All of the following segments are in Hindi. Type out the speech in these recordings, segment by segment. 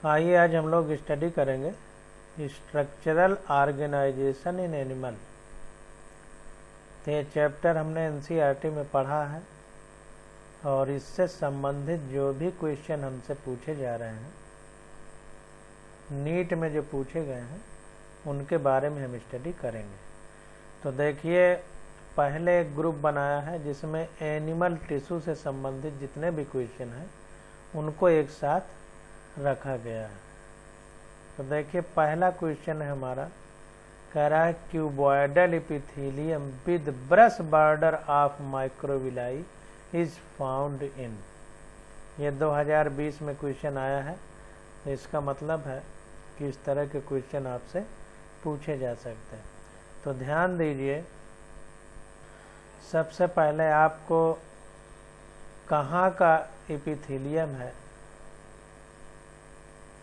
आइए आज हम लोग स्टडी करेंगे स्ट्रक्चरल ऑर्गेनाइजेशन इन एनिमल। तो ये चैप्टर हमने एनसीईआरटी में पढ़ा है और इससे संबंधित जो भी क्वेश्चन हमसे पूछे जा रहे हैं, नीट में जो पूछे गए हैं, उनके बारे में हम स्टडी करेंगे। तो देखिए, पहले एक ग्रुप बनाया है जिसमें एनिमल टिश्यू से संबंधित जितने भी क्वेश्चन हैं उनको एक साथ रखा गया है। तो देखिए, पहला क्वेश्चन है हमारा, कह रहा है cuboidal epithelium with brush border of microvilli is found in. ये 2020 में क्वेश्चन आया है। तो इसका मतलब है कि इस तरह के क्वेश्चन आपसे पूछे जा सकते हैं। तो ध्यान दीजिए, सबसे पहले आपको कहाँ का एपिथेलियम है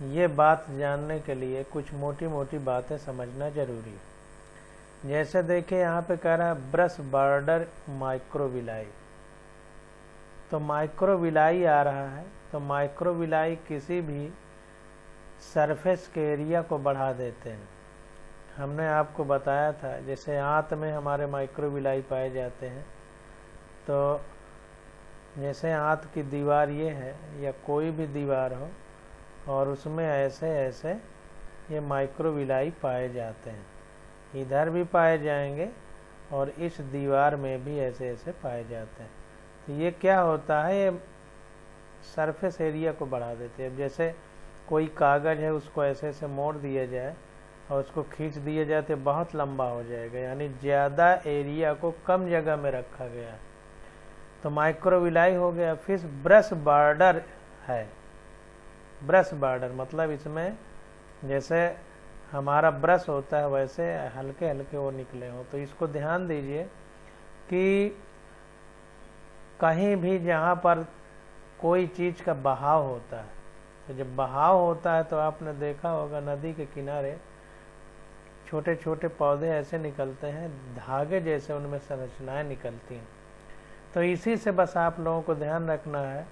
ये बात जानने के लिए कुछ मोटी मोटी बातें समझना जरूरी है। जैसे देखिए, यहाँ पे कह रहा है ब्रश बॉर्डर माइक्रोविलाई। तो माइक्रोविलाई आ रहा है, तो माइक्रोविलाई किसी भी सरफेस के एरिया को बढ़ा देते हैं। हमने आपको बताया था, जैसे आंत में हमारे माइक्रोविलाई पाए जाते हैं। तो जैसे आंत की दीवार ये है या कोई भी दीवार हो और उसमें ऐसे ऐसे ये माइक्रोविलाई पाए जाते हैं, इधर भी पाए जाएंगे और इस दीवार में भी ऐसे ऐसे पाए जाते हैं। तो ये क्या होता है, ये सरफेस एरिया को बढ़ा देते हैं। जैसे कोई कागज़ है, उसको ऐसे ऐसे मोड़ दिया जाए और उसको खींच दिया जाए तो बहुत लंबा हो जाएगा, यानी ज़्यादा एरिया को कम जगह में रखा गया। तो माइक्रोविलाई हो गया। फिर ब्रश बॉर्डर है। ब्रश बॉर्डर मतलब इसमें जैसे हमारा ब्रश होता है वैसे हल्के हल्के वो निकले हो। तो इसको ध्यान दीजिए कि कहीं भी जहाँ पर कोई चीज़ का बहाव होता है, तो जब बहाव होता है तो आपने देखा होगा नदी के किनारे छोटे छोटे पौधे ऐसे निकलते हैं, धागे जैसे उनमें संरचनाएं निकलती हैं। तो इसी से बस आप लोगों को ध्यान रखना है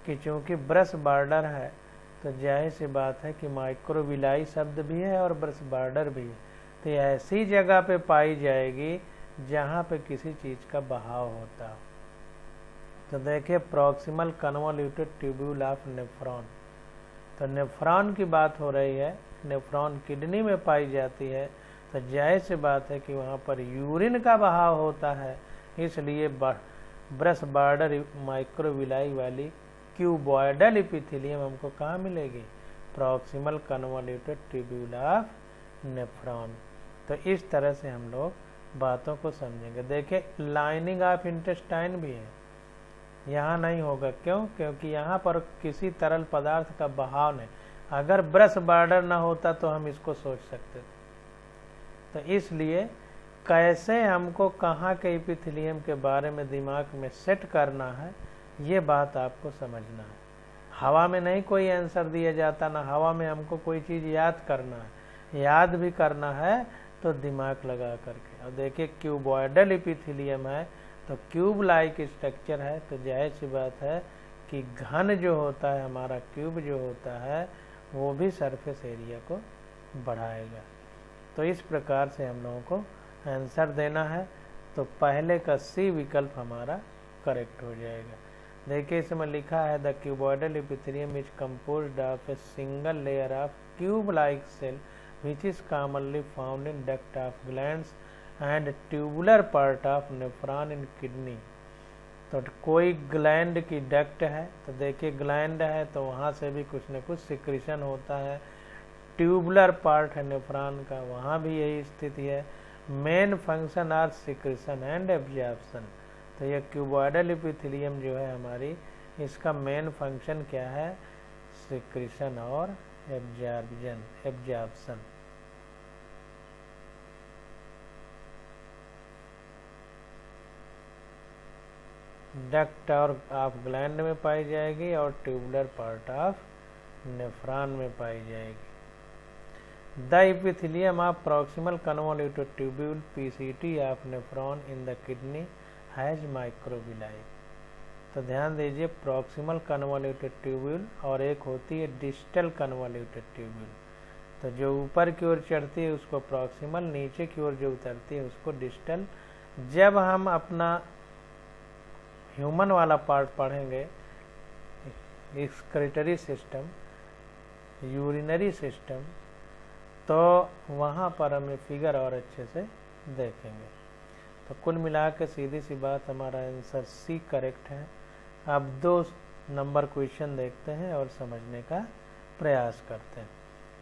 कि चूंकि ब्रश बॉर्डर है तो जाहिर सी बात है कि माइक्रोविलाई शब्द भी है और ब्रश बॉर्डर भी है। तो ये ऐसी जगह पे पाई जाएगी जहाँ पे किसी चीज़ का बहाव होता हो। तो देखिए, proximal convoluted tubule of nephron. तो नेफ्रॉन की बात हो रही है, नेफ्रॉन किडनी में पाई जाती है। तो जाहिर सी बात है कि वहाँ पर यूरिन का बहाव होता है, इसलिए ब्रश बॉर्डर माइक्रोविलाई वाली क्यूबॉइडल एपिथेलियम हमको कहाँ मिलेगी, proximal convoluted tubule of nephron. तो इस तरह से हम लोग बातों को समझेंगे। देखिए, लाइनिंग ऑफ इंटेस्टाइन भी है, यहाँ नहीं होगा। क्यों? क्योंकि यहाँ पर किसी तरल पदार्थ का बहाव नहीं। अगर ब्रश बॉर्डर ना होता तो हम इसको सोच सकते थे। तो इसलिए कैसे हमको कहाँ के एपिथेलियम के बारे में दिमाग में सेट करना है, ये बात आपको समझना है। हवा में नहीं कोई आंसर दिया जाता, ना हवा में हमको कोई चीज़ याद करना है। याद भी करना है तो दिमाग लगा करके। और देखिए, क्यूबॉइडल एपिथेलियम है तो क्यूब लाइक स्ट्रक्चर है। तो जाहिर सी बात है कि घन जो होता है, हमारा क्यूब जो होता है, वो भी सरफेस एरिया को बढ़ाएगा। तो इस प्रकार से हम लोगों को आंसर देना है। तो पहले का सी विकल्प हमारा करेक्ट हो जाएगा। देखिए, इसमें लिखा है the cuboidal epithelium is composed of a single layer of tube like cell which is commonly found in duct of glands and tubular part of nephron in kidney. तो कोई ग्लैंड की डक्ट है, तो देखिए ग्लैंड है तो वहाँ से भी कुछ न कुछ सिक्रीशन होता है। ट्यूबुलर पार्ट है नेफ्रॉन का, वहाँ भी यही स्थिति है। Main function are secretion and absorption. तो ये क्यूबॉइडल एपिथेलियम जो है हमारी, इसका मेन फंक्शन क्या है, सिक्रीशन और एब्जॉर्प्शन। डक्ट और ऑफ ग्लैंड में पाई जाएगी और ट्यूबुलर पार्ट ऑफ नेफ्रॉन में पाई जाएगी। The epithelium of proximal convoluted tubule PCT of nephron in the kidney has microvilli. तो ध्यान दीजिए प्रॉक्सिमल कन्वोल्यूटेड ट्यूब्यूल और एक होती है डिस्टल कन्वोल्यूटेड ट्यूब्यूल। तो जो ऊपर की ओर चढ़ती है उसको प्रॉक्सिमल, नीचे की ओर जो उतरती है उसको डिस्टल। जब हम अपना ह्यूमन वाला पार्ट पढ़ेंगे, एक्सक्रीटरी सिस्टम, यूरिनरी सिस्टम, तो वहाँ पर हम ये फिगर और अच्छे से देखेंगे। तो कुल मिला के सीधी सी बात हमारा आंसर सी करेक्ट है। अब 2 नंबर क्वेश्चन देखते हैं और समझने का प्रयास करते हैं।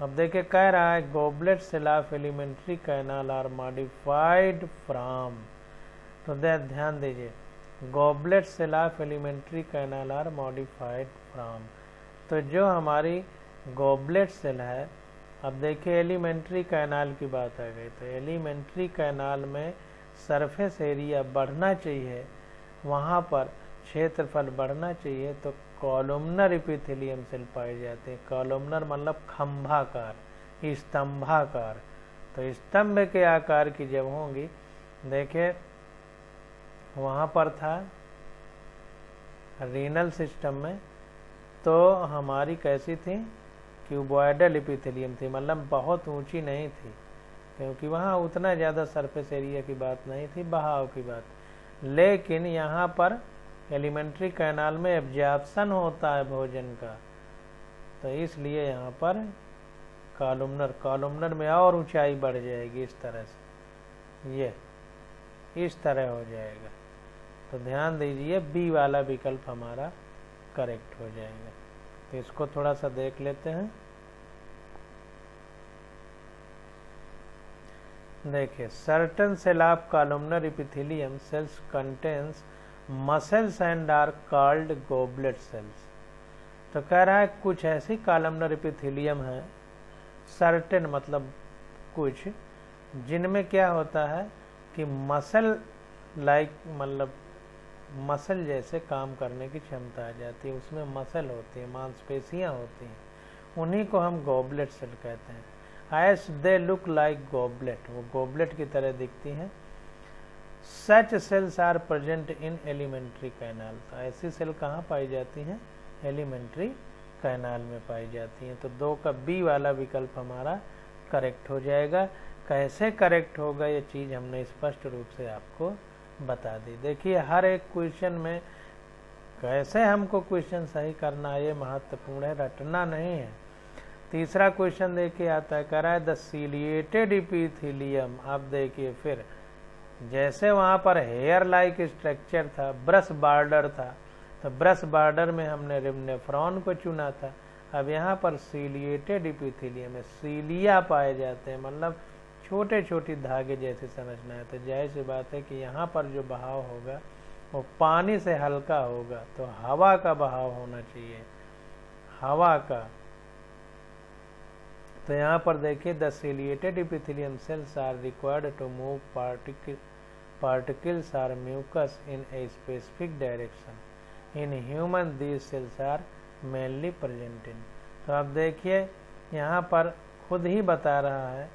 अब देखिए कह रहा है goblet cell of alimentary canal are modified from. तो ध्यान दीजिए goblet cell of alimentary canal are modified from. तो जो हमारी गॉबलेट सेल है, अब देखिए एलिमेंट्री कैनाल की बात आ गई, तो एलिमेंट्री कैनाल में सरफेस एरिया बढ़ना चाहिए, वहाँ पर क्षेत्रफल बढ़ना चाहिए, तो कॉलमनर एपिथेलियम सेल पाए जाते हैं। कॉलमनर मतलब खंभाकार, स्तंभाकार। तो स्तंभ के आकार की जब होंगी, देखिए वहाँ पर था रीनल सिस्टम में, तो हमारी कैसी थी, क्यूबॉइडल एपिथेलियम थी, मतलब बहुत ऊंची नहीं थी, क्योंकि वहाँ उतना ज़्यादा सरफेस एरिया की बात नहीं थी, बहाव की बात। लेकिन यहाँ पर एलिमेंट्री कैनाल में एब्जॉर्प्शन होता है भोजन का, तो इसलिए यहाँ पर कॉलमनर में और ऊंचाई बढ़ जाएगी, इस तरह से, ये इस तरह हो जाएगा। तो ध्यान दीजिए बी वाला विकल्प हमारा करेक्ट हो जाएगा। तो इसको थोड़ा सा देख लेते हैं। देखिए certain cell of columnar epithelium cells contains muscles and are called goblet cells. तो कह रहा है कुछ ऐसी कॉलमनर एपिथेलियम है, सर्टेन मतलब कुछ, जिनमें क्या होता है कि मसल लाइक मतलब मसल जैसे काम करने की क्षमता आ जाती है, उसमें मसल होती है, मांसपेशियां होती हैं, उन्हीं को हम गॉबलेट सेल कहते हैं। As they look like goblet, वो गॉबलेट की तरह दिखती हैं। Such cells are present in alimentary canal. तो ऐसी सेल कहाँ पाई जाती हैं, एलिमेंट्री कैनाल में पाई जाती हैं। तो 2 का बी वाला विकल्प हमारा करेक्ट हो जाएगा। कैसे करेक्ट होगा ये चीज़ हमने स्पष्ट रूप से आपको बता दी। देखिए हर एक क्वेश्चन में कैसे हमको क्वेश्चन सही करना है ये महत्वपूर्ण है, रटना नहीं है। तीसरा क्वेश्चन देखिए आता है, कह रहा है द सीलिएटेड एपिथेलियम। अब देखिए फिर जैसे वहाँ पर हेयर लाइक स्ट्रक्चर था, ब्रश बॉर्डर था, तो ब्रश बॉर्डर में हमने रिमनेफ्रॉन को चुना था। अब यहाँ पर सीलिएटेड एपिथेलियम है, सीलिया पाए जाते हैं, मतलब छोटे छोटे धागे जैसे समझना है। तो जाहिर सी बात है कि यहाँ पर जो बहाव होगा वो पानी से हल्का होगा, तो हवा का बहाव होना चाहिए, हवा का। तो यहाँ पर देखिए the ciliated epithelium cells are required to move particles are mucus in a specific direction. In human these cells are mainly present in। तो अब देखिए यहाँ पर खुद ही बता रहा है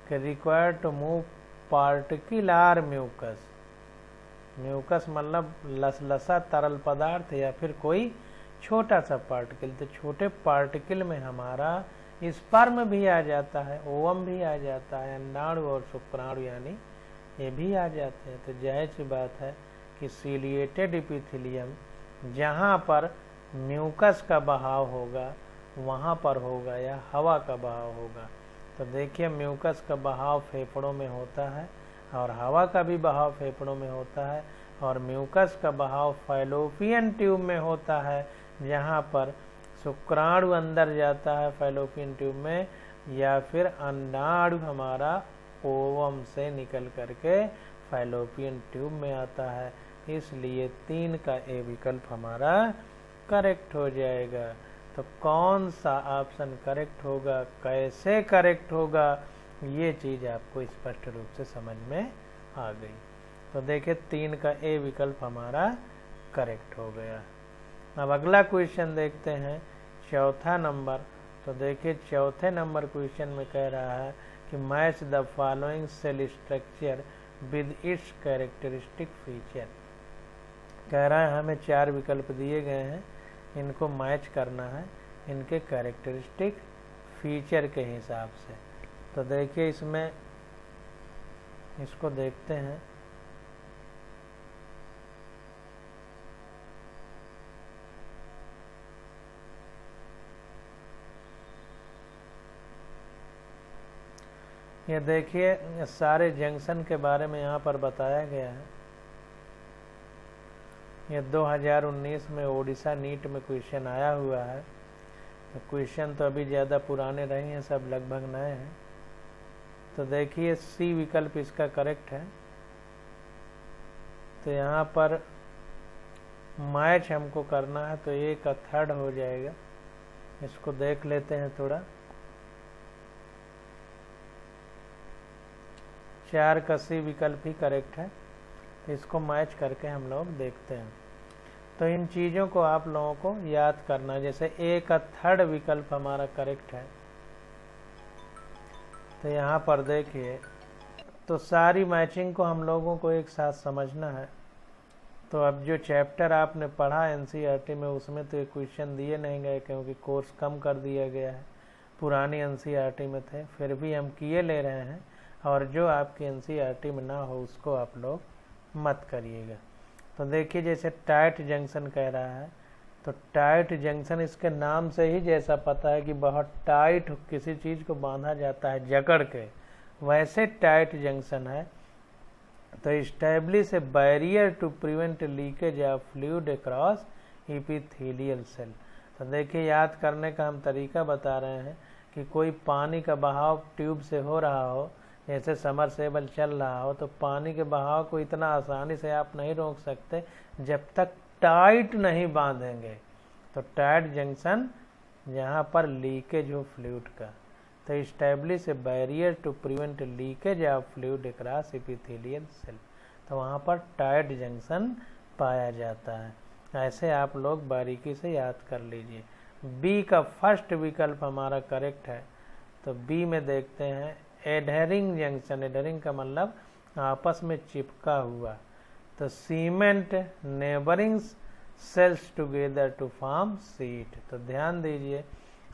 कि required to move particular mucus। Mucus मतलब लसलसा तरल पदार्थ या फिर कोई छोटा सा पार्टिकल। तो छोटे पार्टिकल में हमारा स्पर्म भी आ जाता है, ओवम भी आ जाता है, अंडाणु और शुक्राणु यानी ये भी आ जाते हैं। तो जाहिर सी बात है कि सीलिएटेड एपिथेलियम जहाँ पर म्यूकस का बहाव होगा वहाँ पर होगा या हवा का बहाव होगा। तो देखिए म्यूकस का बहाव फेफड़ों में होता है और हवा का भी बहाव फेफड़ों में होता है, और म्यूकस का बहाव फैलोपियन ट्यूब में होता है, जहाँ पर शुक्राणु अंदर जाता है फैलोपियन ट्यूब में, या फिर अंडाणु हमारा ओवम से निकल करके फैलोपियन ट्यूब में आता है। इसलिए 3 का ए विकल्प हमारा करेक्ट हो जाएगा। तो कौन सा ऑप्शन करेक्ट होगा, कैसे करेक्ट होगा, ये चीज़ आपको स्पष्ट रूप से समझ में आ गई। तो देखिए 3 का ए विकल्प हमारा करेक्ट हो गया। अब अगला क्वेश्चन देखते हैं, चौथा नंबर। तो देखिए चौथे नंबर क्वेश्चन में कह रहा है कि match the following cell structure with its characteristic feature. कह रहा है हमें 4 विकल्प दिए गए हैं, इनको मैच करना है इनके कैरेक्टरिस्टिक फीचर के हिसाब से। तो देखिए इसमें इसको देखते हैं। ये देखिए सारे जंक्शन के बारे में यहाँ पर बताया गया है। ये 2019 में ओडिशा नीट में क्वेश्चन आया हुआ है। तो क्वेश्चन तो अभी ज़्यादा पुराने नहीं हैं, सब लगभग नए हैं। तो देखिए सी विकल्प इसका करेक्ट है। तो यहाँ पर मैच हमको करना है, तो ए का थर्ड हो जाएगा। इसको देख लेते हैं थोड़ा। 4 का सी विकल्प ही करेक्ट है। तो इसको मैच करके हम लोग देखते हैं। तो इन चीज़ों को आप लोगों को याद करना है। जैसे ए का थर्ड विकल्प हमारा करेक्ट है। तो यहाँ पर देखिए, तो सारी मैचिंग को हम लोगों को एक साथ समझना है। तो अब जो चैप्टर आपने पढ़ा एनसीईआरटी में, उसमें तो ये क्वेश्चन दिए नहीं गए क्योंकि कोर्स कम कर दिया गया है। पुरानी एनसीईआरटी में थे, फिर भी हम किए ले रहे हैं। और जो आपकी एनसीईआरटी में ना हो उसको आप लोग मत करिएगा। तो देखिए जैसे टाइट जंक्शन कह रहा है, तो टाइट जंक्शन इसके नाम से ही जैसा पता है कि बहुत टाइट किसी चीज़ को बांधा जाता है जकड़ के, वैसे टाइट जंक्शन है। तो establish a barrier to prevent leakage of fluid across epithelial cell. तो देखिए याद करने का हम तरीका बता रहे हैं कि कोई पानी का बहाव ट्यूब से हो रहा हो, जैसे समरसेबल चल रहा हो, तो पानी के बहाव को इतना आसानी से आप नहीं रोक सकते जब तक टाइट नहीं बांधेंगे। तो टाइट जंक्शन यहाँ पर लीकेज हो फ्लूइड का। तो establish a barrier to prevent leakage of fluid across epithelial cell. तो वहाँ पर टाइट जंक्शन पाया जाता है। ऐसे आप लोग बारीकी से याद कर लीजिए। बी का फर्स्ट विकल्प हमारा करेक्ट है। तो बी में देखते हैं एडहरिंग जंक्शन। एडहरिंग का मतलब आपस में चिपका हुआ। तो cement neighbouring cells together to form sheet. तो ध्यान दीजिए,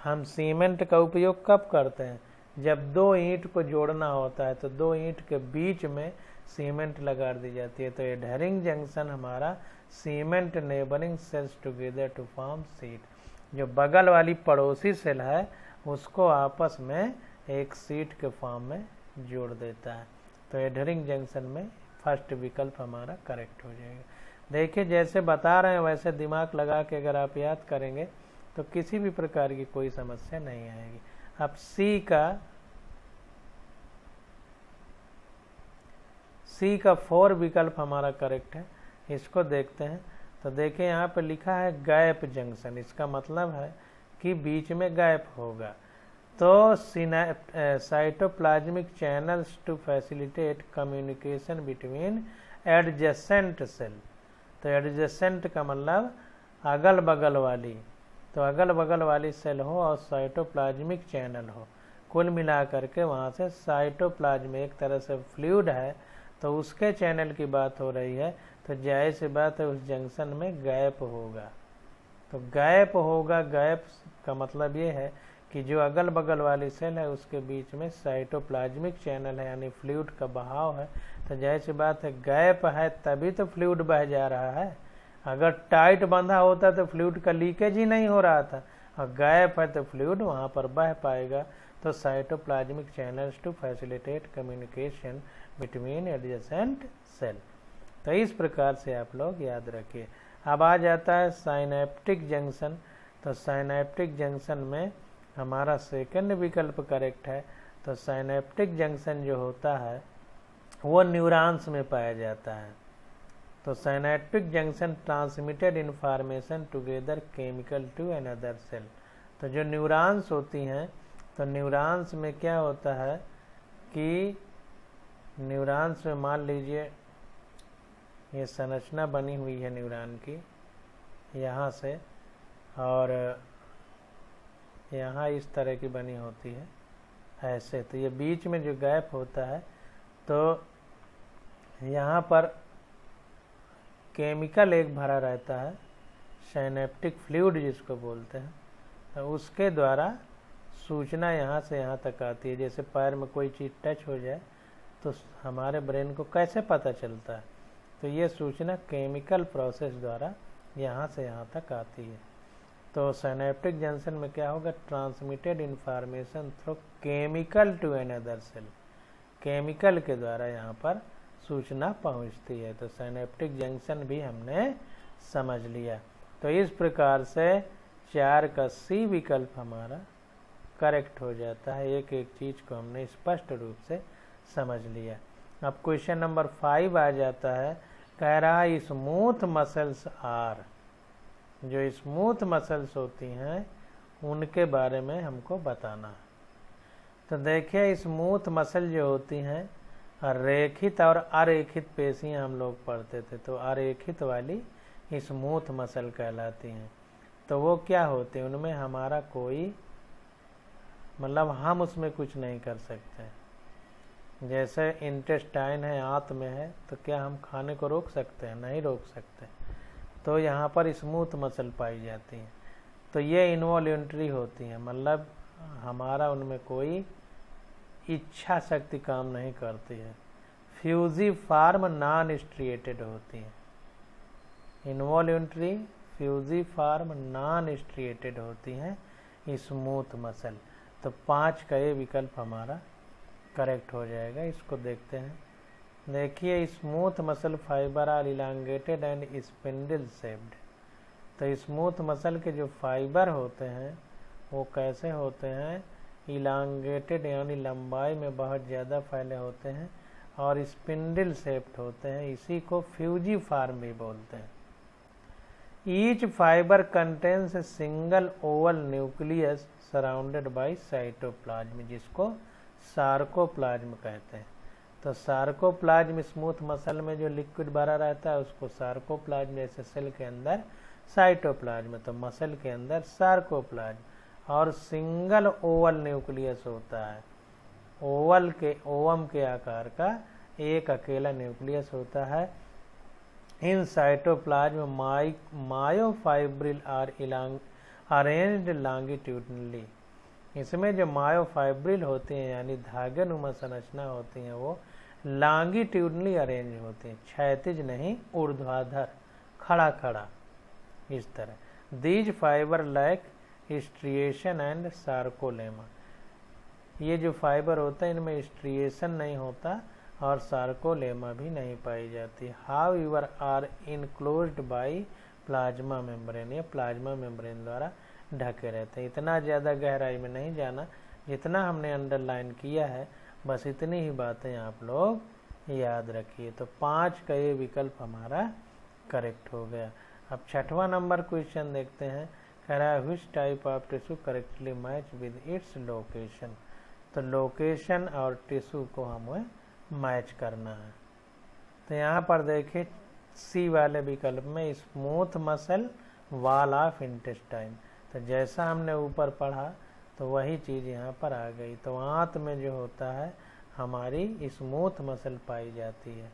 हम सीमेंट का उपयोग कब करते हैं? जब 2 ईंट को जोड़ना होता है, तो 2 ईंट के बीच में सीमेंट लगा दी जाती है। तो एडहरिंग जंक्शन हमारा cement neighbouring cells together to form sheet. जो बगल वाली पड़ोसी सेल है उसको आपस में एक सीट के फॉर्म में जोड़ देता है। तो एडहरिंग जंक्शन में फर्स्ट विकल्प हमारा करेक्ट हो जाएगा। देखिए जैसे बता रहे हैं वैसे दिमाग लगा के अगर आप याद करेंगे तो किसी भी प्रकार की कोई समस्या नहीं आएगी। अब सी का 4 विकल्प हमारा करेक्ट है। इसको देखते हैं। तो देखिए यहाँ पे लिखा है गैप जंक्शन। इसका मतलब है कि बीच में गैप होगा। तो cytoplasmic channels to facilitate communication between adjacent cell. तो एडजेसेंट का मतलब अगल बगल वाली। तो अगल बगल वाली सेल हो और साइटोप्लाज्मिक चैनल हो, कुल मिला करके वहाँ से साइटोप्लाज्म एक तरह से फ्लूइड है, तो उसके चैनल की बात हो रही है। तो जाहिर सी बात है उस जंक्शन में गैप होगा। तो गैप होगा, गैप का मतलब ये है कि जो अगल बगल वाली सेल है उसके बीच में साइटोप्लाज्मिक चैनल है, यानी फ्लूइड का बहाव है। तो जाहिर सी बात है गैप है तभी तो फ्लूइड बह जा रहा है। अगर टाइट बंधा होता तो फ्लूइड का लीकेज ही नहीं हो रहा था, और गैप है तो फ्लूइड वहाँ पर बह पाएगा। तो cytoplasmic channels to facilitate communication between adjacent cell. तो इस प्रकार से आप लोग याद रखिए। अब आ जाता है साइनेप्टिक जंक्शन। तो साइनेप्टिक जंक्शन में हमारा सेकंड विकल्प करेक्ट है। तो साइनेप्टिक जंक्शन जो होता है वो न्यूरॉन्स में पाया जाता है। तो synaptic junction transmitted information together chemical to another cell. तो जो न्यूरॉन्स होती हैं, तो न्यूरॉन्स में क्या होता है कि न्यूरॉन्स में मान लीजिए ये संरचना बनी हुई है न्यूरॉन की यहाँ से, और यहाँ इस तरह की बनी होती है ऐसे। तो ये बीच में जो गैप होता है, तो यहाँ पर केमिकल एक भरा रहता है, सिनेप्टिक फ्लूइड जिसको बोलते हैं, तो उसके द्वारा सूचना यहाँ से यहाँ तक आती है। जैसे पैर में कोई चीज़ टच हो जाए तो हमारे ब्रेन को कैसे पता चलता है, तो ये सूचना केमिकल प्रोसेस द्वारा यहाँ से यहाँ तक आती है। तो सिनेप्टिक जंक्शन में क्या होगा, transmitted information through chemical to another cell, chemical के द्वारा यहाँ पर सूचना पहुँचती है। तो सिनेप्टिक जंक्शन भी हमने समझ लिया। तो इस प्रकार से 4 का सी विकल्प हमारा करेक्ट हो जाता है। एक एक चीज़ को हमने स्पष्ट रूप से समझ लिया। अब क्वेश्चन नंबर 5 आ जाता है, कह रहा है स्मूथ मसल्स आर, जो स्मूथ मसल्स होती हैं उनके बारे में हमको बताना है। तो देखिए स्मूथ मसल जो होती हैं, रेखित और अरेखित पेशियां हम लोग पढ़ते थे, तो अरेखित वाली स्मूथ मसल कहलाती हैं। तो वो क्या होते हैं, उनमें हमारा कोई मतलब हम उसमें कुछ नहीं कर सकते। जैसे इंटेस्टाइन है, आंत में है, तो क्या हम खाने को रोक सकते हैं? नहीं रोक सकते। तो यहाँ पर स्मूथ मसल पाई जाती हैं। तो ये इनवॉल्यूंटरी होती हैं, मतलब हमारा उनमें कोई इच्छा शक्ति काम नहीं करती है। फ्यूजिफॉर्म नॉन स्ट्रिएटेड होती हैं। इनवॉल्यूंटरी, फ्यूजिफॉर्म नॉन स्ट्रिएटेड होती हैं स्मूथ मसल। तो 5 का ये विकल्प हमारा करेक्ट हो जाएगा। इसको देखते हैं। देखिए smooth muscle fibre are elongated and spindle shaped. तो स्मूथ मसल के जो फाइबर होते हैं वो कैसे होते हैं, इलांगेटेड यानी लंबाई में बहुत ज़्यादा फैले होते हैं और स्पिंडल शेप्ड होते हैं। इसी को फ्यूजिफॉर्म भी बोलते हैं। Each fibre contains a single Oval nucleus surrounded by cytoplasm, जिसको सार्कोप्लाज्म कहते हैं। तो सार्कोप्लाज्म स्मूथ मसल में जो लिक्विड भरा रहता है उसको सार्कोप्लाज्म, जैसे सेल के अंदर साइटोप्लाज्म, तो मसल के अंदर सार्कोप्लाज्म। और सिंगल ओवल न्यूक्लियस होता है, ओवल के ओवम के आकार का एक अकेला न्यूक्लियस होता है। In cytoplasm myofibril are arranged longitudinally. इसमें जो मायोफाइब्रिल होते हैं यानी धागानुमा संरचना होती हैं वो लॉन्गिट्यूडनली अरेंज होते हैं, क्षैतिज नहीं, ऊर्ध्वाधर, खड़ा खड़ा इस तरह। These fibre like striation and sarcolemma. ये जो फाइबर होता है इनमें स्ट्रिएशन नहीं होता और सार्कोलेमा भी नहीं पाई जाती। How your are enclosed by plasma membrane, या प्लाज्मा मेम्ब्रेन द्वारा ढके रहते हैं। इतना ज़्यादा गहराई में नहीं जाना, जितना हमने अंडरलाइन किया है बस इतनी ही बातें आप लोग याद रखिए। तो 5 का ये विकल्प हमारा करेक्ट हो गया। अब 6वां नंबर क्वेश्चन देखते हैं। कह रहा है which type of tissue correctly match with its location. तो लोकेशन और टिश्यू को हमें मैच करना है। तो यहाँ पर देखिए सी वाले विकल्प में smooth muscle wall of intestine. तो जैसा हमने ऊपर पढ़ा तो वही चीज़ यहाँ पर आ गई। तो आंत में जो होता है हमारी स्मूथ मसल पाई जाती है।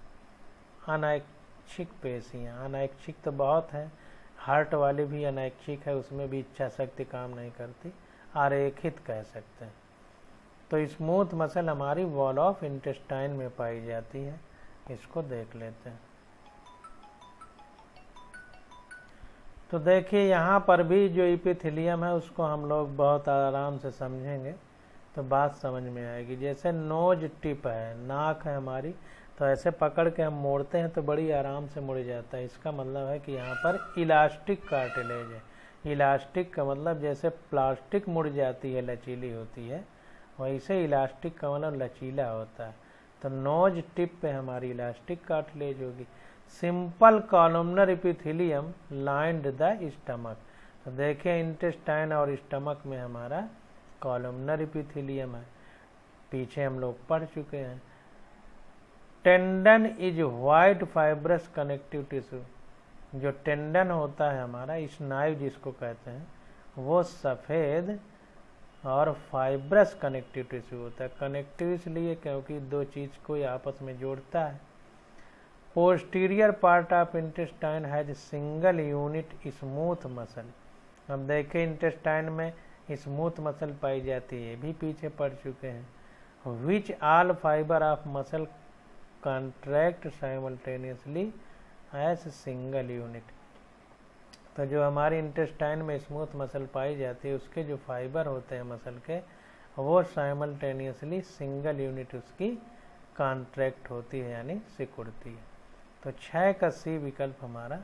अनैच्छिक पेशियाँ, अनैच्छिक तो बहुत है, हार्ट वाली भी अनैच्छिक है, उसमें भी इच्छा शक्ति काम नहीं करती, अरेखित कह सकते हैं। तो स्मूथ मसल हमारी वॉल ऑफ इंटेस्टाइन में पाई जाती है। इसको देख लेते हैं। तो देखिए यहाँ पर भी जो एपिथेलियम है उसको हम लोग बहुत आराम से समझेंगे तो बात समझ में आएगी। जैसे नोज टिप है, नाक है हमारी, तो ऐसे पकड़ के हम मोड़ते हैं तो बड़ी आराम से मुड़ जाता है। इसका मतलब है कि यहाँ पर इलास्टिक कार्टिलेज है। इलास्टिक का मतलब जैसे प्लास्टिक मुड़ जाती है, लचीली होती है, वैसे इलास्टिक का मतलब लचीला होता है। तो नोज टिप पे हमारी इलास्टिक कार्टिलेज होगी। Simple columnar epithelium lined the stomach. तो देखिए इंटेस्टाइन और स्टमक में हमारा कॉलमनर एपिथेलियम है, पीछे हम लोग पढ़ चुके हैं। Tendon is white fibrous connective tissue. जो टेंडन होता है हमारा, स्नायु जिसको कहते हैं, वो सफ़ेद और फाइब्रस कनेक्टिव टिश्यू होता है। कनेक्टिव इसलिए क्योंकि दो चीज़ को आपस में जोड़ता है। Posterior part of intestine has single unit smooth muscle. अब देखें इंटेस्टाइन में स्मूथ मसल पाई जाती है, ये भी पीछे पड़ चुके हैं। Which all fibre of muscle contract simultaneously as single unit. तो जो हमारी इंटेस्टाइन में स्मूथ मसल पाई जाती है उसके जो फाइबर होते हैं मसल के वो साइमल्टेनियसली सिंगल यूनिट उसकी कॉन्ट्रैक्ट होती है यानी सिकुड़ती है। तो 6 का सी विकल्प हमारा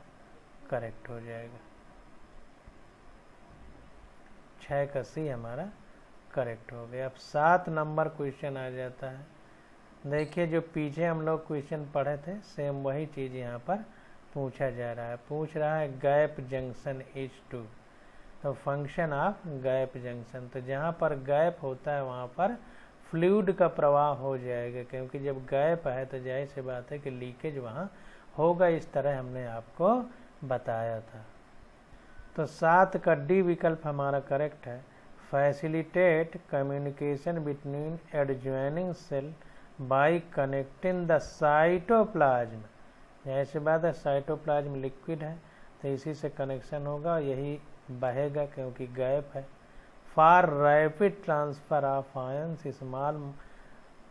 करेक्ट हो जाएगा। 6 का सी हमारा करेक्ट हो गया। अब 7 नंबर क्वेश्चन आ जाता है। देखिए जो पीछे हम लोग क्वेश्चन पढ़े थे सेम वही चीज़ यहाँ पर पूछा जा रहा है। पूछ रहा है गैप जंक्शन H2, तो फंक्शन ऑफ गैप जंक्शन। तो जहाँ पर गैप होता है वहाँ पर फ्लूइड का प्रवाह हो जाएगा, क्योंकि जब गैप है तो जाहिर सी बात है कि लीकेज वहाँ होगा। इस तरह हमने आपको बताया था। तो 7 का डी विकल्प हमारा करेक्ट है। Facilitate communication between adjoining cell by connecting the cytoplasm. ऐसी बात है साइटोप्लाज्म लिक्विड है तो इसी से कनेक्शन होगा, यही बहेगा क्योंकि गैप है। For rapid transfer of ions small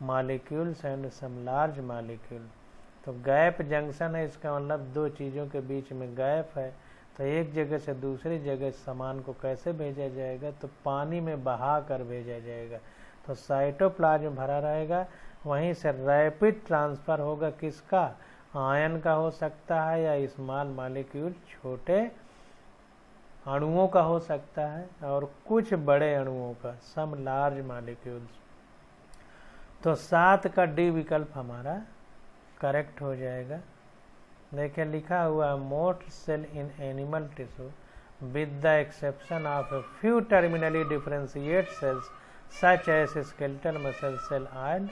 molecules and some large molecule. तो गैप जंक्शन है, इसका मतलब दो चीज़ों के बीच में गैप है, तो एक जगह से दूसरी जगह सामान को कैसे भेजा जाएगा, तो पानी में बहा कर भेजा जाएगा। तो साइटोप्लाज्म भरा रहेगा, वहीं से रैपिड ट्रांसफ़र होगा किसका, आयन का हो सकता है या स्मॉल मॉलिक्यूल छोटे अणुओं का हो सकता है और कुछ बड़े अणुओं का सम लार्ज मॉलिक्यूल्स। तो 7 का डी विकल्प हमारा करेक्ट हो जाएगा। देखिए लिखा हुआ most cell in animal tissue with the exception of a few terminally differentiate cells such as skeletal muscle cell and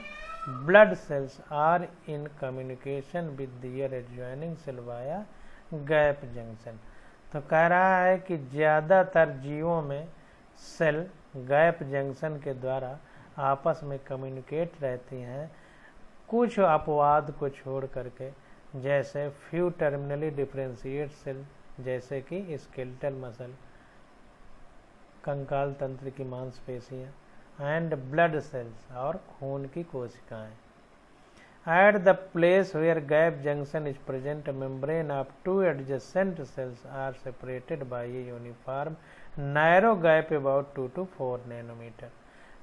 blood cells are in communication with their adjoining cell via gap junction. तो कह रहा है कि ज़्यादातर जीवों में सेल गैप जंक्शन के द्वारा आपस में कम्युनिकेट रहती हैं, कुछ अपवाद को छोड़ करके, जैसे फ्यू टर्मिनली डिफरेंशिएट सेल जैसे कि स्केलेटल मसल, कंकाल तंत्र की मांसपेशियां, एंड ब्लड सेल्स और खून की कोशिकाएं। At the place where gap junction is present membrane of two adjacent cells are separated by a uniform narrow gap about 2 to 4 nanometre.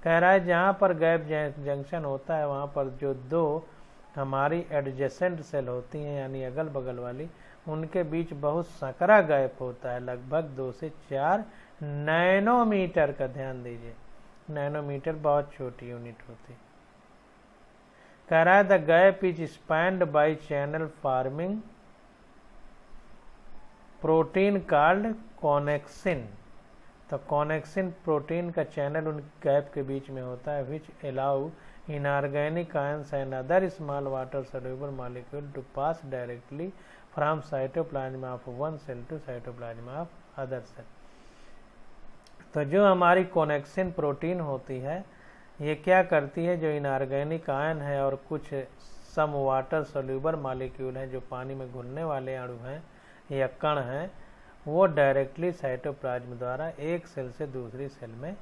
कह रहा है जहाँ पर गैप जंक्शन होता है वहाँ पर जो दो हमारी एडजेसेंट सेल होती हैं यानी अगल बगल वाली, उनके बीच बहुत सकरा गैप होता है, लगभग 2 से 4 नैनोमीटर का। ध्यान दीजिए नैनोमीटर बहुत छोटी यूनिट होती। कह रहा है the gap is spanned by channel forming protein called connexin. तो कॉनेक्सिन प्रोटीन का चैनल उन गैप के बीच में होता है, which allow inorganic ions and other small water soluble molecule to pass directly from cytoplasm of one cell to cytoplasm of other cell. तो जो हमारी कॉनेक्सिन प्रोटीन होती है ये क्या करती है, जो इनऑर्गेनिक आयन है और कुछ सम वाटर सॉल्युबल मॉलिक्यूल हैं जो पानी में घुलने वाले अणु हैं या कण हैं, वो डायरेक्टली साइटोप्लाज्म द्वारा एक सेल से दूसरी सेल में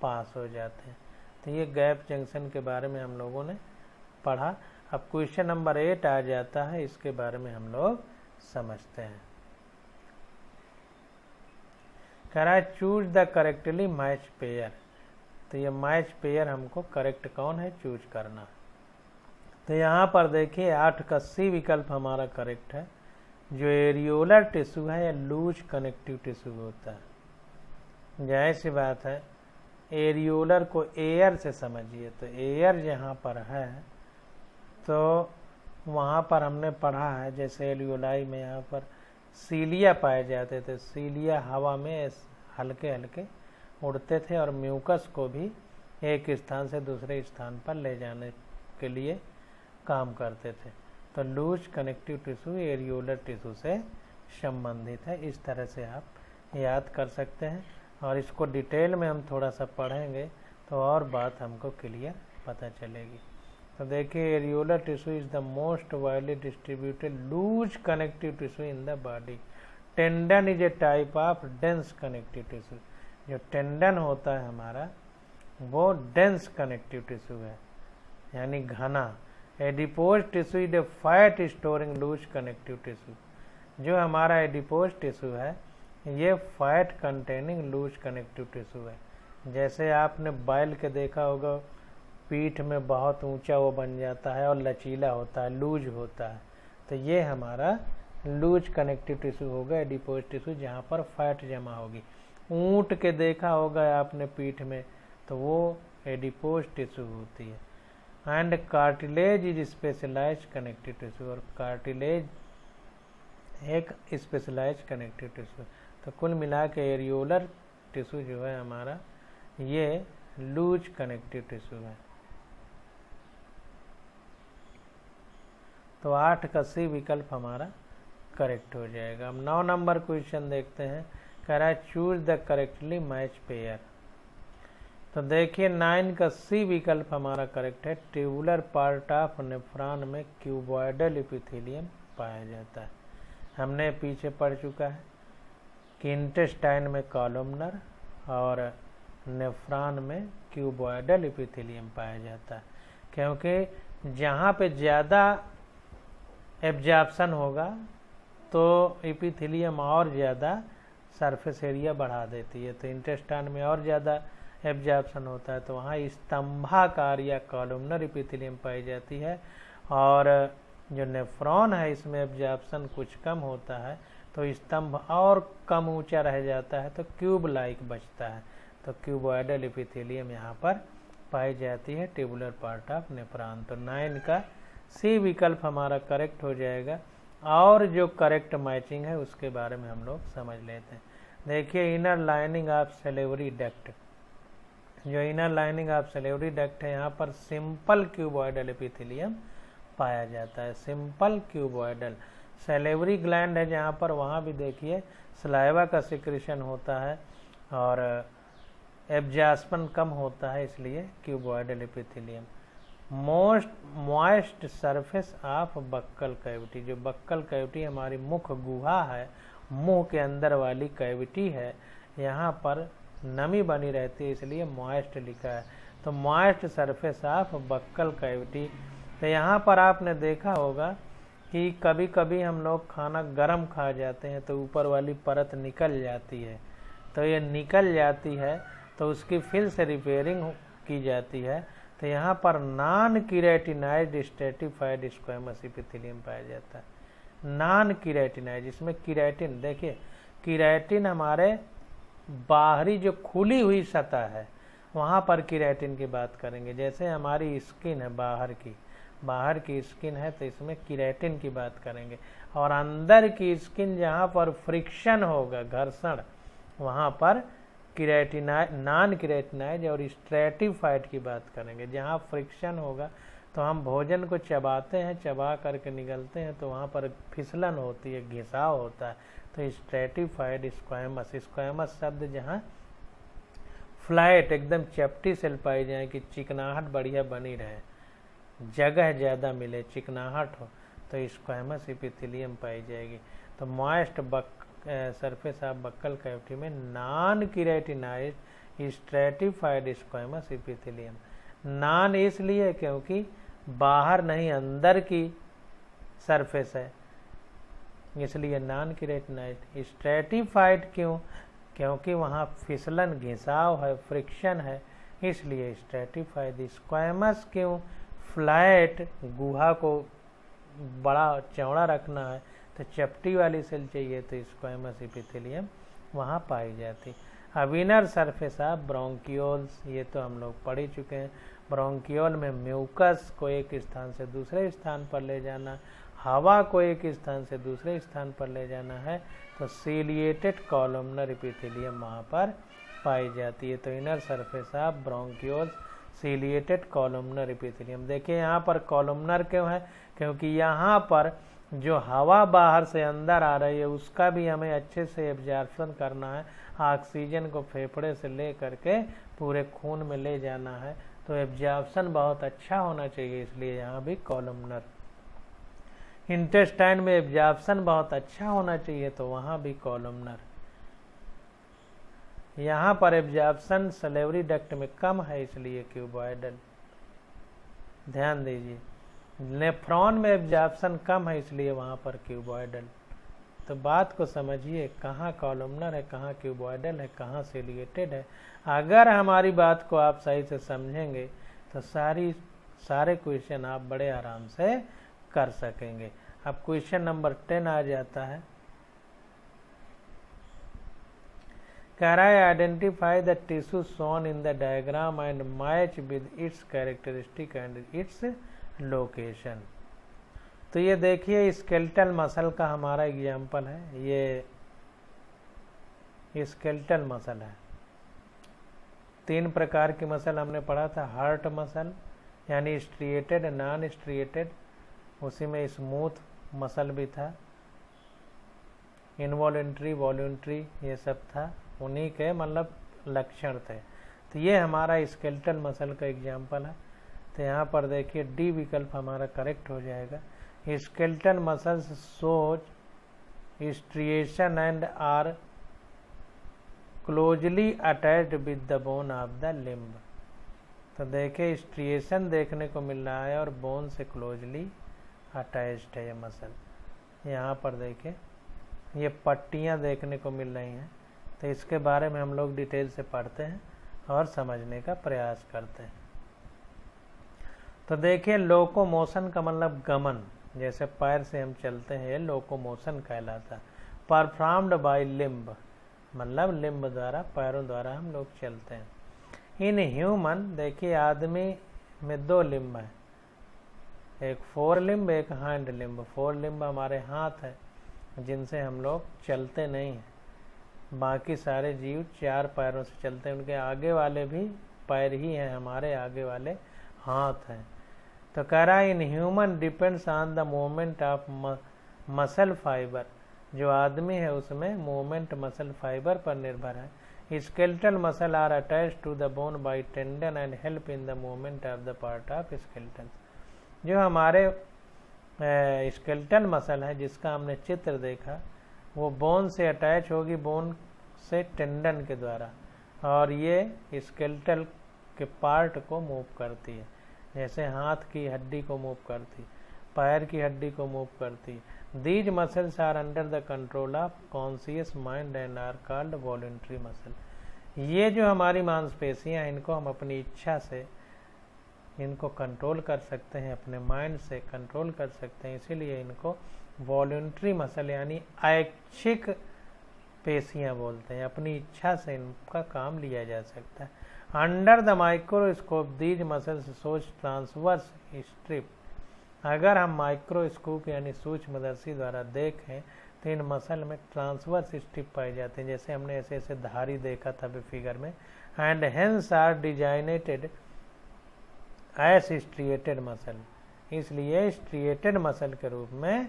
पास हो जाते हैं। तो ये गैप जंक्शन के बारे में हम लोगों ने पढ़ा। अब क्वेश्चन नंबर 8 आ जाता है, इसके बारे में हम लोग समझते हैं। कह रहा है choose the correctly match pair. तो ये मैच पेयर हमको करेक्ट कौन है चूज करना। तो यहाँ पर देखिए 8 का सी विकल्प हमारा करेक्ट है। जो एरियोलर टिश्यू है या लूज कनेक्टिव टिश्यू होता है, जाहिर सी बात है एरियोलर को एयर से समझिए। तो एयर जहाँ पर है तो वहाँ पर हमने पढ़ा है जैसे एलियोलाई में यहाँ पर सीलिया पाए जाते थे। सीलिया हवा में हल्के हल्के उड़ते थे और म्यूकस को भी एक स्थान से दूसरे स्थान पर ले जाने के लिए काम करते थे। तो loose connective tissue areolar tissue से संबंधित है। इस तरह से आप याद कर सकते हैं और इसको डिटेल में हम थोड़ा सा पढ़ेंगे तो और बात हमको क्लियर पता चलेगी। तो देखिए areolar tissue is the most widely distributed loose connective tissue in the body. Tendon is a type of dense connective tissue. जो टेंडन होता है हमारा वो डेंस कनेक्टिव टिश्यू है, यानी घना। Adipose tissue is a fat storing loose connective tissue. जो हमारा एडिपोज टिश्यू है ये fat containing loose connective tissue है। जैसे आपने बैल के देखा होगा, पीठ में बहुत ऊंचा वो बन जाता है और लचीला होता है, लूज होता है, तो ये हमारा लूज कनेक्टिव टिश्यू होगा, एडिपोज टिश्यू, जहाँ पर फैट जमा होगी। ऊंट के देखा होगा आपने पीठ में, तो वो एडिपोज टिश्यू होती है। And cartilage is specialised connective tissue, और कार्टिलेज एक स्पेशलाइज्ड कनेक्टिव टिश्यू। तो कुल मिला के एरियोलर टिश्यू जो है हमारा ये लूज कनेक्टिव टिश्यू है। तो 8 का सी विकल्प हमारा करेक्ट हो जाएगा। अब 9 नंबर क्वेश्चन देखते हैं, कह रहा है choose the correctly match pair. तो देखिए 9 का सी विकल्प हमारा करेक्ट है। ट्यूबुलर पार्ट ऑफ नेफ्रॉन में क्यूबॉइडल एपिथेलियम पाया जाता है। हमने पीछे पढ़ चुका है कि इंटेस्टाइन में कॉलमनर और नेफ्रॉन में क्यूबॉइडल एपिथेलियम पाया जाता है, क्योंकि जहाँ पे ज़्यादा एब्जॉर्प्शन होगा तो एपिथेलियम और ज़्यादा सरफेस एरिया बढ़ा देती है। तो इंटेस्टाइन में और ज़्यादा एब्जॉर्प्शन होता है तो वहाँ स्तंभाकार या कॉलमनर एपिथेलियम पाई जाती है, और जो नेफ्रॉन है इसमें एब्जॉर्प्शन कुछ कम होता है तो स्तंभ और कम ऊंचा रह जाता है, तो क्यूब लाइक बचता है। तो क्यूबॉइडल एपिथेलियम यहाँ पर पाई जाती है ट्यूबुलर पार्ट ऑफ नेफ्रॉन। तो 9 का सी विकल्प हमारा करेक्ट हो जाएगा। और जो करेक्ट मैचिंग है उसके बारे में हम लोग समझ लेते हैं। देखिए inner lining of salivary duct, जो inner lining of salivary duct है यहाँ पर सिंपल क्यूबॉइडल एपिथेलियम पाया जाता है। सिंपल क्यूबॉइडल सैलिवरी ग्लैंड है जहाँ पर, वहाँ भी देखिए सलाइवा का सिक्रेशन होता है और एब्जॉर्प्शन कम होता है, इसलिए cuboidal epithelium. Most moist surface of buccal cavity, जो बक्कल कैविटी हमारी मुख गुहा है, मुंह के अंदर वाली कैविटी है, यहाँ पर नमी बनी रहती है इसलिए मॉइस्ट लिखा है। तो moist surface of buccal cavity. तो यहाँ पर आपने देखा होगा कि कभी कभी हम लोग खाना गर्म खा जाते हैं तो ऊपर वाली परत निकल जाती है, तो ये निकल जाती है तो उसकी फिर से रिपेयरिंग की जाती है। तो यहाँ पर non keratinized stratified squamous epithelium पाया जाता है। नॉन कीरेटिनाइज्ड, इसमें कीरेटिन, देखिए कीरेटिन हमारे बाहरी जो खुली हुई सतह है वहाँ पर कीरेटिन की बात करेंगे। जैसे हमारी स्किन है बाहर की स्किन है तो इसमें कीरेटिन की बात करेंगे, और अंदर की स्किन जहाँ पर फ्रिक्शन होगा, घर्षण, वहाँ पर नॉन कीरेटिनाइज और स्ट्रैटिफाइड की बात करेंगे। जहाँ फ्रिक्शन होगा तो हम भोजन को चबाते हैं, चबा करके निगलते हैं तो वहाँ पर फिसलन होती है, घिसाव होता है, तो स्ट्रैटिफाइड स्क्वैमस। स्क्वैमस शब्द जहाँ फ्लैट एकदम चपटी सेल पाई जाए कि चिकनाहट बढ़िया बनी रहे, जगह ज़्यादा मिले, चिकनाहट हो, तो स्क्वैमस एपिथेलियम पाई जाएगी। तो moist surface of buccal cavity में non keratinized stratified squamous epithelium. Non इसलिए क्योंकि बाहर नहीं अंदर की सरफेस है, इसलिए नॉन कीरेटिनाइज्ड। स्ट्रैटिफाइड क्यों? क्योंकि वहाँ फिसलन, घिसाव है, फ्रिक्शन है, इसलिए स्ट्रैटिफाइड। स्क्वैमस क्यों? फ्लैट, गुहा को बड़ा चौड़ा रखना है तो चपटी वाली सेल चाहिए, तो स्क्वैमस एपिथेलियम वहाँ पाई जाती। अब इनर सरफेस ऑफ ब्रोंकियोल्स, ये तो हम लोग पढ़ ही चुके हैं। ब्रोंकियोल में म्यूकस को एक स्थान से दूसरे स्थान पर ले जाना, हवा को एक स्थान से दूसरे स्थान पर ले जाना है, तो सीलिएटेड कॉलमनर एपिथेलियम वहाँ पर पाई जाती है। तो inner surface of bronchioles ciliated columnar epithelium. देखिए यहाँ पर कॉलमनर क्यों है? क्योंकि यहाँ पर जो हवा बाहर से अंदर आ रही है उसका भी हमें अच्छे से एब्जॉर्प्शन करना है, ऑक्सीजन को फेफड़े से ले करके पूरे खून में ले जाना है, तो एब्जॉर्प्शन बहुत अच्छा होना चाहिए, इसलिए यहाँ भी कॉलमनर। इंटेस्टाइन में एब्जॉर्प्शन बहुत अच्छा होना चाहिए, तो वहाँ भी कॉलमनर। यहाँ पर एब्जॉर्प्शन सलेवरी डक्ट में कम है, इसलिए क्यूबॉइडल। ध्यान दीजिए, नेफ्रॉन में एब्जॉर्प्शन कम है, इसलिए वहाँ पर क्यूबॉइडल। तो बात को समझिए, कहाँ कॉलमनर है, कहाँ क्यूबॉइडल है, कहाँ सिलिएटेड है। अगर हमारी बात को आप सही से समझेंगे तो सारे क्वेश्चन आप बड़े आराम से कर सकेंगे। अब क्वेश्चन नंबर 10 आ जाता है। कह रहा है identify the tissue shown in the diagram and match with its characteristic and its location. तो ये देखिए स्केलेटल मसल का हमारा एग्जाम्पल है, ये स्केलेटल मसल है। 3 प्रकार की मसल हमने पढ़ा था, हार्ट मसल यानी स्ट्रिएटेड, नॉन स्ट्रिएटेड, उसी में स्मूथ मसल भी था, इनवॉलेंट्री, वॉलेंट्री, ये सब था, उन्हीं के मतलब लक्षण थे। तो ये हमारा स्केलेटल मसल का एग्जाम्पल है। तो यहाँ पर देखिए डी विकल्प हमारा करेक्ट हो जाएगा। Skeletal muscles shows striation and are closely attached with the bone of the limb. तो देखिए स्ट्रिएशन देखने को मिल रहा है और बोन से क्लोजली अटैच्ड है ये मसल। यहाँ पर देखिए ये पट्टियाँ देखने को मिल रही हैं। तो इसके बारे में हम लोग डिटेल से पढ़ते हैं और समझने का प्रयास करते हैं। तो देखिए लोकोमोशन का मतलब गमन, जैसे पैर से हम चलते हैं, लोकोमोशन कहलाता है। परफॉर्म्ड बाय लिम्ब, मतलब लिम्ब द्वारा, पैरों द्वारा हम लोग चलते हैं। इन ह्यूमन, देखिए आदमी में 2 लिम्ब है, एक फोर लिम्ब, एक हैंड लिम्ब। फोर लिम्ब हमारे हाथ है जिनसे हम लोग चलते नहीं हैं, बाकी सारे जीव 4 पैरों से चलते हैं, उनके आगे वाले भी पैर ही हैं, हमारे आगे वाले हाथ हैं। तो कह रहा है in human depends on the movement of muscle fibre, जो आदमी है उसमें मूवमेंट मसल फाइबर पर निर्भर है। Skeletal muscle are attached to the bone by tendon and help in the movement of the part of skeleton. जो हमारे स्केलेटल मसल है जिसका हमने चित्र देखा, वो बोन से अटैच होगी, बोन से टेंडन के द्वारा, और ये स्केलेटल के पार्ट को मूव करती है, जैसे हाथ की हड्डी को मूव करती, पैर की हड्डी को मूव करती। These muscles are under the control of conscious mind and are called voluntary muscle. ये जो हमारी मांसपेशियां हैं, इनको हम अपनी इच्छा से इनको कंट्रोल कर सकते हैं, अपने माइंड से कंट्रोल कर सकते हैं, इसीलिए इनको वॉलंटरी मसल यानी ऐच्छिक पेशियां बोलते हैं। अपनी इच्छा से इनका काम लिया जा सकता है। Under the microscope these muscles shows transverse strip. अगर हम माइक्रोस्कोप यानी सूक्ष्मदर्शी द्वारा देखें तो इन मसल में ट्रांसवर्स स्ट्रिप पाई जाती हैं, जैसे हमने ऐसे ऐसे धारी देखा था फिगर में। And hence are designated as striated muscle, इसलिए स्ट्रिएटेड मसल के रूप में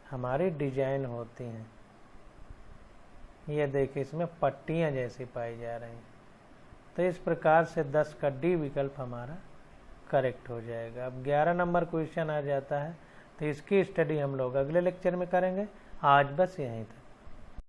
हमारी डिजाइन होती हैं। ये देखिए इसमें पट्टियां जैसी पाई जा रही हैं। तो इस प्रकार से 10 का डी विकल्प हमारा करेक्ट हो जाएगा। अब 11 नंबर क्वेश्चन आ जाता है, तो इसकी स्टडी हम लोग अगले लेक्चर में करेंगे। आज बस यहीं तक।